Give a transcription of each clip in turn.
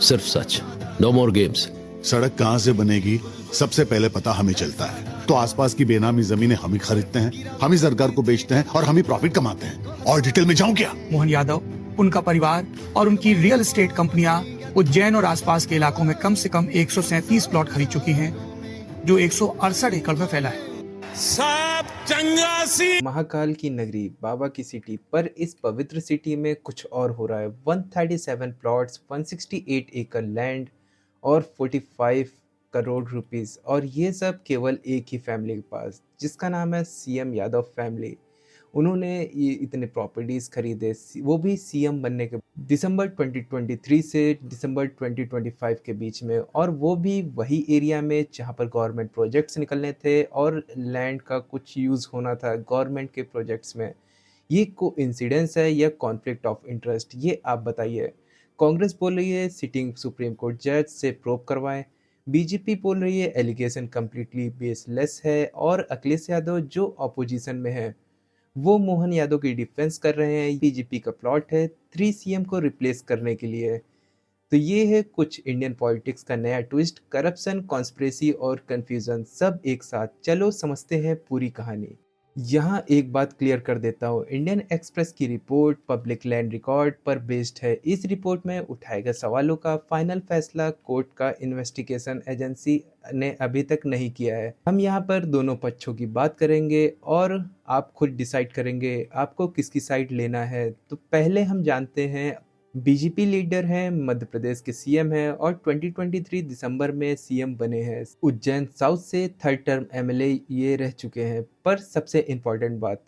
सिर्फ सच, no more games. सड़क कहाँ से बनेगी सबसे पहले पता हमें चलता है, तो आसपास की बेनामी जमीनें हम ही खरीदते हैं, हम ही सरकार को बेचते हैं और हम ही प्रॉफिट कमाते हैं। और डिटेल में जाऊं क्या? मोहन यादव, उनका परिवार और उनकी रियल एस्टेट कंपनियां उज्जैन और आसपास के इलाकों में कम से कम 137 प्लॉट खरीद चुकी हैं, जो 168 एकड़ में फैला है। सब चंगासी महाकाल की नगरी, बाबा की सिटी, पर इस पवित्र सिटी में कुछ और हो रहा है। 137 प्लॉट्स, 168 एकड़ लैंड और 45 करोड़ रुपीस, और ये सब केवल एक ही फैमिली के पास, जिसका नाम है सीएम यादव फैमिली। उन्होंने ये इतने प्रॉपर्टीज खरीदे, वो भी सीएम बनने के दिसंबर 2023 से दिसंबर 2025 के बीच में, और वो भी वही एरिया में जहाँ पर गवर्नमेंट प्रोजेक्ट्स निकलने थे और लैंड का कुछ यूज़ होना था गवर्नमेंट के प्रोजेक्ट्स में। ये कोइंसिडेंस है या कॉन्फ्लिक्ट ऑफ इंटरेस्ट, ये आप बताइए। कांग्रेस बोल रही है सिटिंग सुप्रीम कोर्ट जज से प्रोब करवाएं, बीजेपी बोल रही है एलिगेशन कम्प्लीटली बेसलेस है, और अखिलेश यादव जो अपोजिशन में है वो मोहन यादव की डिफेंस कर रहे हैं। बीजेपी का प्लॉट है 3 सीएम को रिप्लेस करने के लिए। तो ये है कुछ इंडियन पॉलिटिक्स का नया ट्विस्ट, करप्शन, कॉन्स्पिरेसी और कंफ्यूजन सब एक साथ। चलो समझते हैं पूरी कहानी। यहाँ एक बात क्लियर कर देता हूँ, इंडियन एक्सप्रेस की रिपोर्ट पब्लिक लैंड रिकॉर्ड पर बेस्ड है। इस रिपोर्ट में उठाए गए सवालों का फाइनल फैसला कोर्ट का इन्वेस्टिगेशन एजेंसी ने अभी तक नहीं किया है। हम यहाँ पर दोनों पक्षों की बात करेंगे और आप खुद डिसाइड करेंगे आपको किसकी साइड लेना है। तो पहले हम जानते हैं, बीजेपी लीडर हैं, मध्य प्रदेश के सीएम हैं और 2023 दिसंबर में सीएम बने हैं। उज्जैन साउथ से 3rd टर्म एमएलए ये रह चुके हैं। पर सबसे इम्पोर्टेंट बात,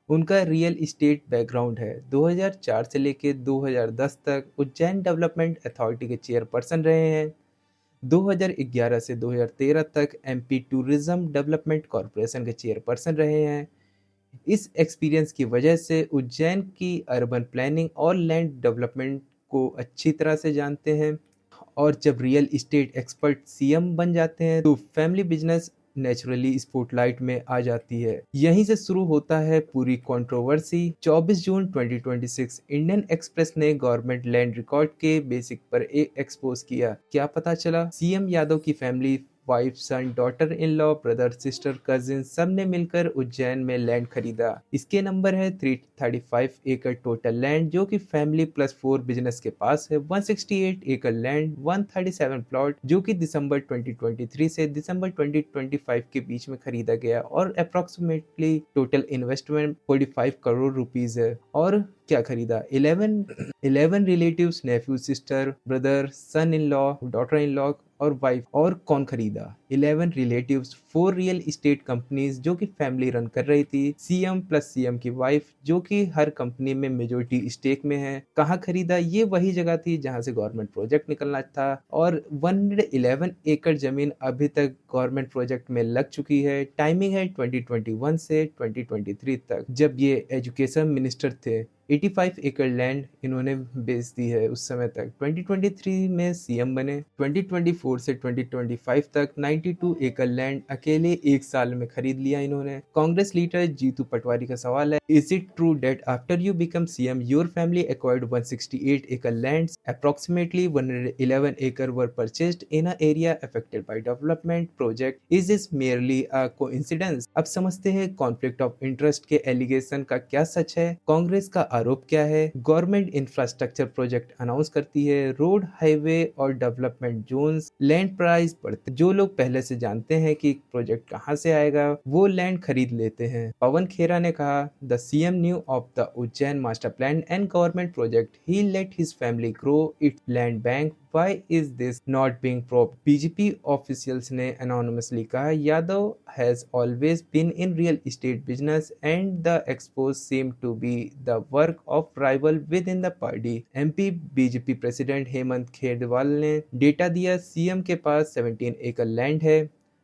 उनका रियल इस्टेट बैकग्राउंड है। 2004 से लेकर 2010 तक उज्जैन डेवलपमेंट अथॉरिटी के चेयरपर्सन रहे हैं। 2011 से 2013 तक एमपी टूरिज्म डेवलपमेंट कॉरपोरेशन के चेयरपर्सन रहे हैं। इस एक्सपीरियंस की वजह से उज्जैन की अर्बन प्लानिंग और लैंड डेवलपमेंट को अच्छी तरह से जानते हैं। और जब रियल इस्टेट एक्सपर्ट सीएम बन जाते हैं तो फैमिली बिजनेस नेचुरली स्पॉटलाइट में आ जाती है। यहीं से शुरू होता है पूरी कंट्रोवर्सी। 24 जून 2026 इंडियन एक्सप्रेस ने गवर्नमेंट लैंड रिकॉर्ड के बेसिक पर एक एक्सपोज किया। क्या पता चला? सीएम यादव की family, wife, son, daughter in law, brother, sister, cousin, सब ने मिलकर उज्जैन में लैंड खरीदा। इसके नंबर है 335 एकड़ टोटल लैंड, जो कि फैमिली प्लस 4 बिजनेस के पास है। 168 एकड़ लैंड, 137 प्लॉट, जो कि दिसंबर 2023 से दिसंबर 2025 के बीच में खरीदा गया, और approximately total investment 45 crore rupees है। और क्या खरीदा? 11 relatives, nephew, sister, brother, son in law, daughter in law और वाइफ। और कौन खरीदा? 11 रिलेटिव्स, 4 रियल इस्टेट कंपनीज जो कि फैमिली रन कर रही थी, सीएम प्लस सीएम की वाइफ जो कि हर कंपनी में मेजोरिटी स्टेक में है। कहाँ खरीदा? ये वही जगह थी जहां से गवर्नमेंट प्रोजेक्ट निकलना था, और 111 एकड़ जमीन अभी तक गवर्नमेंट प्रोजेक्ट में लग चुकी है। टाइमिंग है 2021 से 2023 तक, जब ये एजुकेशन मिनिस्टर थे। 85 एकड़ लैंड इन्होंने बेच दी है उस समय तक। 2023 में सीएम बने। 2024 से 2025 तक 92 एकड़ लैंड अकेले एक साल में खरीद लिया इन्होंने। कांग्रेस लीडर जीतू पटवारी का सवाल है, is it true that after you become CM your family acquired 168 acre land, approximately 111 acre were purchased in a area affected by development project, is this merely a coincidence? अब समझते हैं कॉन्फ्लिक्ट ऑफ इंटरेस्ट के allegation का क्या सच है, कांग्रेस का आरोप क्या है। गवर्नमेंट इंफ्रास्ट्रक्चर प्रोजेक्ट अनाउंस करती है, रोड, हाईवे और डेवलपमेंट जोन्स, लैंड प्राइस बढ़ते। जो लोग पहले से जानते हैं कि प्रोजेक्ट कहां से आएगा वो लैंड खरीद लेते हैं। पवन खेरा ने कहा, the CM new of the Ujjain master plan and government project, he late his family grow it's land bank, Why is this not being probed? BJP officials ने anonymously कहा, Yadav has always been in real estate business and the expose seem to be the work of rival within the party. MP BJP president Hemant Kherwal ने data दिया, CM के पास 17 एकड़ land है,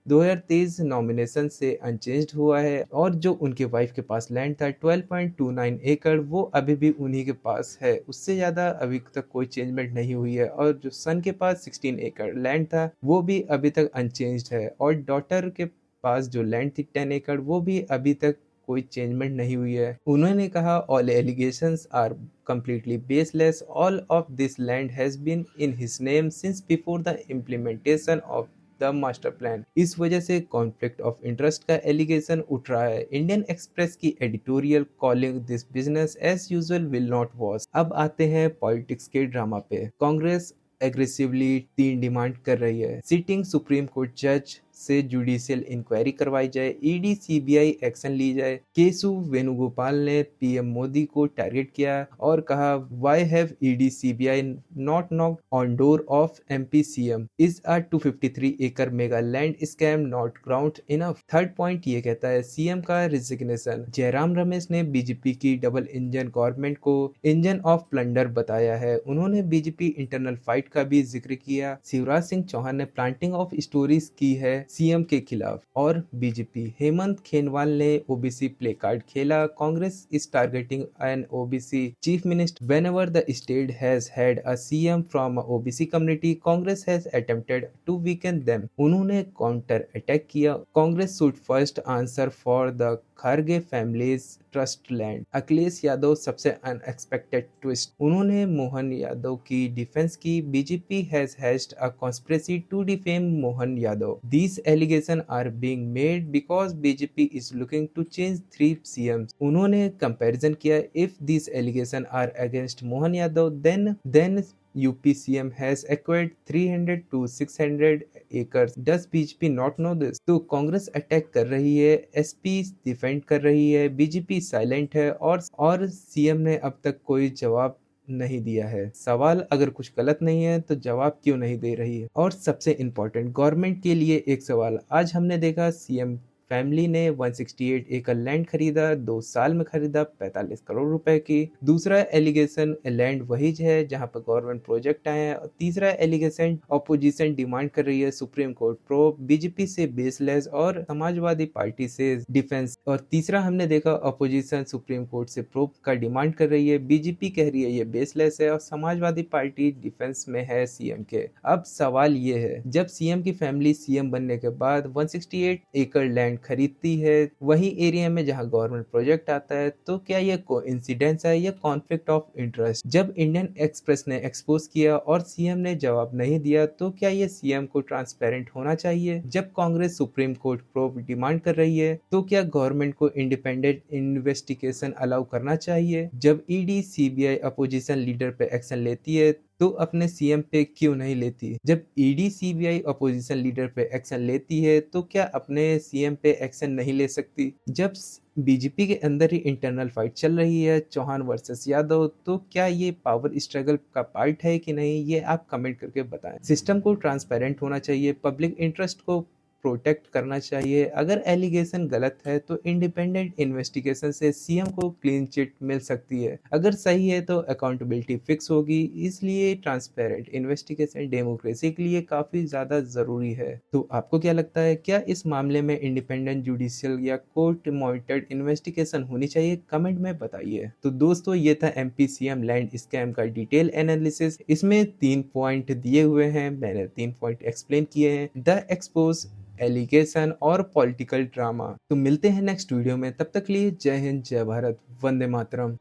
2023 nomination से unchanged हुआ है, और जो उनके वाइफ के पास लैंड था 12.29 एकड़, वो अभी भी उन्हीं के पास है। उससे ज़्यादा अभी तक कोई चेंजमेंट नहीं हुई है। और जो सन के पास 16 एकड़ लैंड था वो भी अभी तक अनचेंज्ड है, और डॉटर के पास जो लैंड थी 10 एकड़, वो भी अभी तक कोई चेंजमेंट नहीं हुई है। उन्होंने कहा all allegations are completely baseless. All of this land has been in his name since before the implementation of the master plan. इस वजह से कॉन्फ्लिक्ट ऑफ इंटरेस्ट का एलिगेशन उठ रहा है। इंडियन एक्सप्रेस की editorial calling this business as usual will not watch. अब आते हैं पॉलिटिक्स के ड्रामा पे। कांग्रेस एग्रेसिवली 3 डिमांड कर रही है। सिटिंग सुप्रीम कोर्ट जज से जुडिशियल इंक्वायरी करवाई जाए, ईडी सीबीआई एक्शन ली जाए। केसु वेणुगोपाल ने पीएम मोदी को टारगेट किया और कहा why have ED CBI not knocked on door of MP CM, is a 253 एकड़ mega land scam not ground enough. Third point ये कहता है सीएम का रिजिग्नेशन। जयराम रमेश ने बीजेपी की डबल इंजन गवर्नमेंट को इंजन ऑफ प्लंडर बताया है। उन्होंने बीजेपी इंटरनल फाइट का भी जिक्र किया। शिवराज सिंह चौहान ने प्लांटिंग ऑफ स्टोरीज की है सीएम के खिलाफ। और बीजेपी हेमंत खेनवाल ने ओबीसी प्ले कार्ड खेला। Congress is targeting an OBC chief minister whenever the state has had a CM from OBC community, Congress has attempted to weaken them. उन्होंने काउंटर अटैक किया। Congress should first answer for the Kharge families trust land. Akhilesh Yadav सबसे unexpected twist. उन्होंने मोहन यादव की defence की। BJP has hatched a conspiracy to defame Mohan Yadav. These allegations are being made because BJP is looking to change 3 CMs. उन्होंने comparison किया if these allegations are against Mohan Yadav then UP CM has acquired 300 to 600 acres. Does BJP not know this? तो Congress attack कर रही है, SP defend कर रही है, BJP silent है और सीएम ने अब तक कोई जवाब नहीं दिया है। सवाल अगर कुछ गलत नहीं है तो जवाब क्यों नहीं दे रही है। और सबसे इम्पोर्टेंट गवर्नमेंट के लिए एक सवाल। आज हमने देखा सीएम फैमिली ने 168 एकड़ लैंड खरीदा, 2 साल में खरीदा 45 करोड़ रुपए की। दूसरा एलिगेशन लैंड वही है जहां पर गवर्नमेंट प्रोजेक्ट आए हैं। और तीसरा एलिगेशन ऑपोजिशन डिमांड कर रही है सुप्रीम कोर्ट प्रोब, बीजेपी से बेसलेस और समाजवादी पार्टी से डिफेंस। और तीसरा हमने देखा ऑपोजिशन सुप्रीम कोर्ट से प्रोब का डिमांड कर रही है, बीजेपी कह रही है ये बेसलेस है और समाजवादी पार्टी डिफेंस में है सीएम के। अब सवाल ये है जब सीएम की फैमिली सीएम बनने के बाद 168 एकड़ लैंड खरीदती है वही एरिया में जहां गवर्नमेंट प्रोजेक्ट आता है, तो क्या ये कोइंसिडेंस है या कॉन्फ्लिक्ट ऑफ इंटरेस्ट। जब इंडियन एक्सप्रेस ने एक्सपोज किया और सीएम ने जवाब नहीं दिया तो क्या ये सीएम को ट्रांसपेरेंट होना चाहिए। जब Congress supreme court probe demand कर रही है तो क्या गवर्नमेंट को इंडिपेंडेंट इन्वेस्टिगेशन अलाउ करना चाहिए। जब ईडी सीबीआई अपोजिशन लीडर पे एक्शन लेती है तो अपने सीएम पे क्यों नहीं लेती। जब ईडी सीबीआई अपोजिशन लीडर पे एक्शन लेती है तो क्या अपने सीएम पे एक्शन नहीं ले सकती। जब बीजेपी के अंदर ही इंटरनल फाइट चल रही है चौहान वर्सेस यादव, तो क्या ये पावर स्ट्रगल का पार्ट है कि नहीं, ये आप कमेंट करके बताएं। सिस्टम को ट्रांसपेरेंट होना चाहिए, पब्लिक इंटरेस्ट को प्रोटेक्ट करना चाहिए। अगर एलिगेशन गलत है तो इंडिपेंडेंट इन्वेस्टिगेशन से सीएम को क्लीन चिट मिल सकती है। अगर सही है तो अकाउंटेबिलिटी फिक्स होगी। इसलिए ट्रांसपेरेंट इन्वेस्टिगेशन डेमोक्रेसी के लिए काफी ज्यादा जरूरी है। तो आपको क्या लगता है, क्या इस मामले में इंडिपेंडेंट जुडिशियल या कोर्ट मॉनिटर्ड इन्वेस्टिगेशन होनी चाहिए? कमेंट में बताइए। तो दोस्तों ये था एमपी सीएम लैंड स्कैम का डिटेल एनालिसिस। इसमें 3 पॉइंट दिए हुए हैं, मैंने 3 पॉइंट एक्सप्लेन किए हैं, द एक्सपोज, एलिगेशन और पॉलिटिकल ड्रामा। तो मिलते हैं नेक्स्ट वीडियो में, तब तक लिए जय हिंद, जय भारत, वंदे मातरम।